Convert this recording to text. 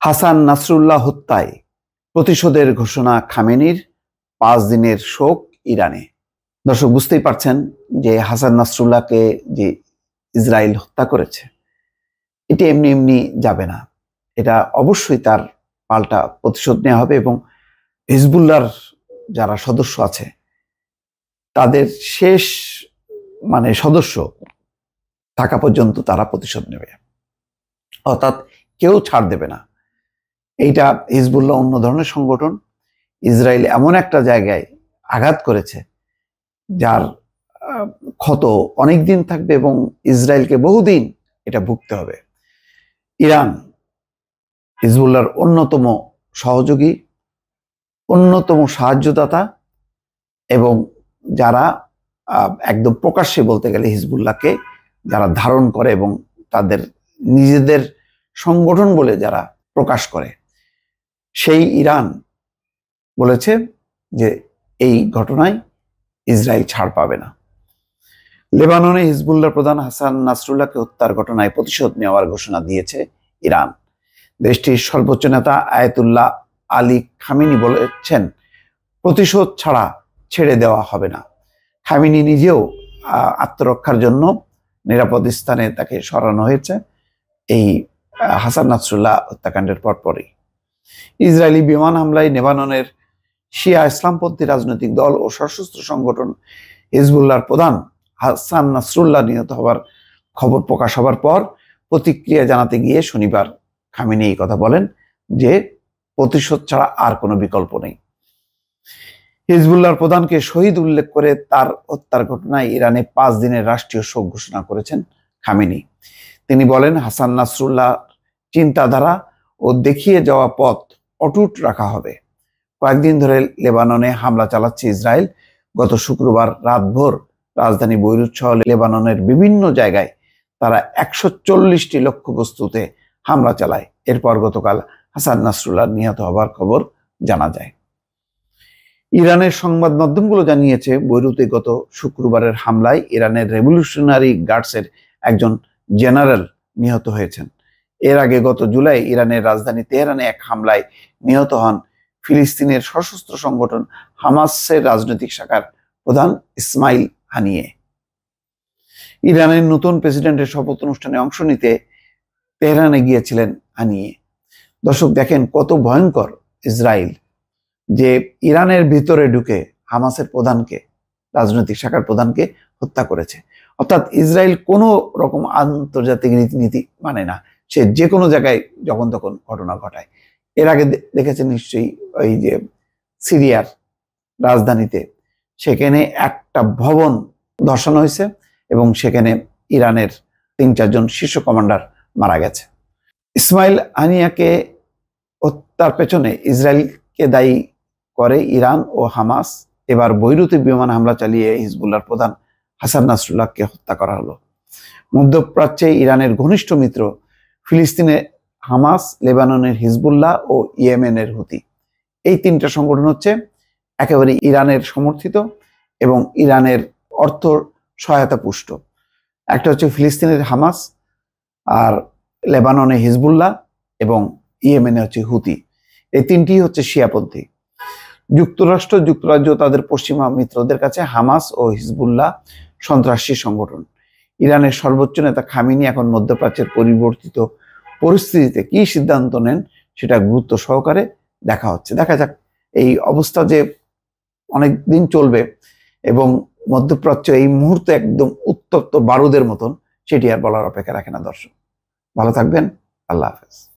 হাসান নাসরুল্লাহ হত্যায় প্রতিশোধের ঘোষণা খামেনির, ৫ দিনের শোক ইরানে। দর্শক বুঝতেই পারছেন যে হাসান নাসরুল্লাহকে যে ইসরায়েল হত্যা করেছে, এটি এমনি এমনি যাবে না। এটা অবশ্যই তার পাল্টা প্রতিশোধ নেওয়া হবে এবং হিজবুল্লাহর যারা সদস্য আছে তাদের শেষ সদস্য থাকা পর্যন্ত তারা প্রতিশোধ নেবে, অর্থাৎ কেউ ছাড় দেবে না। এইটা হিজবুল্লাহ অন্য ধরনের সংগঠন। ইসরায়েল এমন একটা জায়গায় আঘাত করেছে যার ক্ষত অনেক দিন থাকবে এবং ইসরায়েলকে বহুদিন এটা ভুগতে হবে। ইরান হিজবুল্লাহর অন্যতম সহযোগী, অন্যতম সাহায্যদাতা এবং যারা একদম প্রকাশ্যে বলতে গেলে হিজবুল্লাহকে যারা ধারণ করে এবং তাদের নিজেদের সংগঠন বলে যারা প্রকাশ করে, সেই ইরান বলেছে যে এই ঘটনায় ইসরায়েল ছাড় পাবে না। লেবাননে হিজবুল্লাহ প্রধান হাসান নাসরুল্লাহকে হত্যার ঘটনায় প্রতিশোধ নেওয়ার ঘোষণা দিয়েছে ইরান। দেশটির সর্বোচ্চ নেতা আয়াতুল্লাহ আলী খামেনি বলেছেন, প্রতিশোধ ছাড়া ছেড়ে দেওয়া হবে না। খামেনি নিজেও আত্মরক্ষার জন্য নিরাপদ স্থানে তাকে সরানো হয়েছে এই হাসান নাসরুল্লাহ হত্যাকাণ্ডের পরপরই। ইসরায়েলি বিমান হামলায় লেবাননের শিয়া ইসলামপন্থী রাজনৈতিক দল ও সশস্ত্র সংগঠন হিজবুল্লাহর প্রধান হাসান নাসরুল্লাহ নিহত হওয়ার খবর প্রকাশ হবার পর প্রতিক্রিয়া জানাতে গিয়ে শনিবার খামেনি এই কথা বলেন যে প্রতিশোধ ছাড়া আর কোনো বিকল্প নেই। হিজবুল্লাহর প্রধানকে শহীদ উল্লেখ করে তার হত্যার ঘটনায় ইরানে ৫ দিনের রাষ্ট্রীয় শোক ঘোষণা করেছেন খামেনি। তিনি বলেন, হাসান নাসরুল্লাহ চিন্তাধারা ও দেখিয়ে যাওয়া পথ অটুট রাখা হবে। কয়েকদিন ধরে লেবাননে হামলা চালাচ্ছে ইসরায়েল। গত শুক্রবার রাতভর রাজধানী বৈরুত সহ লেবাননের বিভিন্ন জায়গায় তারা ১৪০টি লক্ষ্যবস্তুতে হামলা চালায়। এরপর গতকাল হাসান নাসরুল্লাহ নিহত হবার খবর জানা যায়। ইরানের সংবাদ মাধ্যমগুলো জানিয়েছে, বৈরুতে গত শুক্রবারের হামলায় ইরানের রেভলিউশনারি গার্ডসের একজন জেনারেল নিহত হয়েছেন। এর আগে গত জুলাই ইরানের রাজধানী তেহরানে এক হামলায় নিহত হন ফিলিস্তিনের সশস্ত্র সংগঠন হামাসের রাজনৈতিক শাখার প্রধান ইসমাইল হানিয়ে। ইরানের নতুন প্রেসিডেন্টের শপথ অনুষ্ঠানে অংশ নিতে তেহরানে গিয়েছিলেন হানিয়ে। দর্শক দেখেন কত ভয়ঙ্কর ইসরায়েল, যে ইরানের ভিতরে ঢুকে হামাসের প্রধানকে, রাজনৈতিক শাখার প্রধানকে হত্যা করেছে। অর্থাৎ ইসরায়েল কোনো রকম আন্তর্জাতিক রীতিনীতি মানে না, সে যে কোনো জায়গায় যখন তখন ঘটনা ঘটায়। এর আগে দেখেছেন নিশ্চয়ই ওই যে সিরিয়ার রাজধানীতে, সেখানে একটা ভবন ধসানো হয়েছে এবং সেখানে ইরানের ৩-৪ জন শীর্ষ কমান্ডার মারা গেছে। ইসমাইল হানিয়াকে হত্যার পেছনে ইসরায়েলকে দায়ী করে ইরান ও হামাস। এবার বৈরুতে বিমান হামলা চালিয়ে হিজবুল্লাহর প্রধান হাসান নাসরুল্লাহকে হত্যা করা হলো। মধ্যপ্রাচ্যে ইরানের ঘনিষ্ঠ মিত্র ফিলিস্তিনে হামাস, লেবাননের হিজবুল্লাহ ও ইয়েমেনের হুতি, এই 3টা সংগঠন হচ্ছে একেবারে ইরানের সমর্থিত এবং ইরানের অর্থ সহায়তা পুষ্ট। একটা হচ্ছে ফিলিস্তিনের হামাস, আর লেবাননে হিজবুল্লাহ এবং ইয়েমেনে হচ্ছে হুতি। এই 3টি হচ্ছে শিয়াপন্থী। যুক্তরাজ্য তাদের পশ্চিমা মিত্রদের কাছে হামাস ও হিজবুল্লাহ সন্ত্রাসী সংগঠন। ইরানের সর্বোচ্চ নেতা খামেনি এখন মধ্যপ্রাচ্যের পরিবর্তিত পরিস্থিতিতে কি সিদ্ধান্ত নেন সেটা গুরুত্ব সহকারে দেখা হচ্ছে। দেখা যাক এই অবস্থা যে অনেক দিন চলবে এবং মধ্যপ্রাচ্য এই মুহূর্তে একদম উত্তপ্ত বারুদের মতন, সেটি আর বলার অপেক্ষা রাখে না। দর্শক ভালো থাকবেন, আল্লাহ হাফেজ।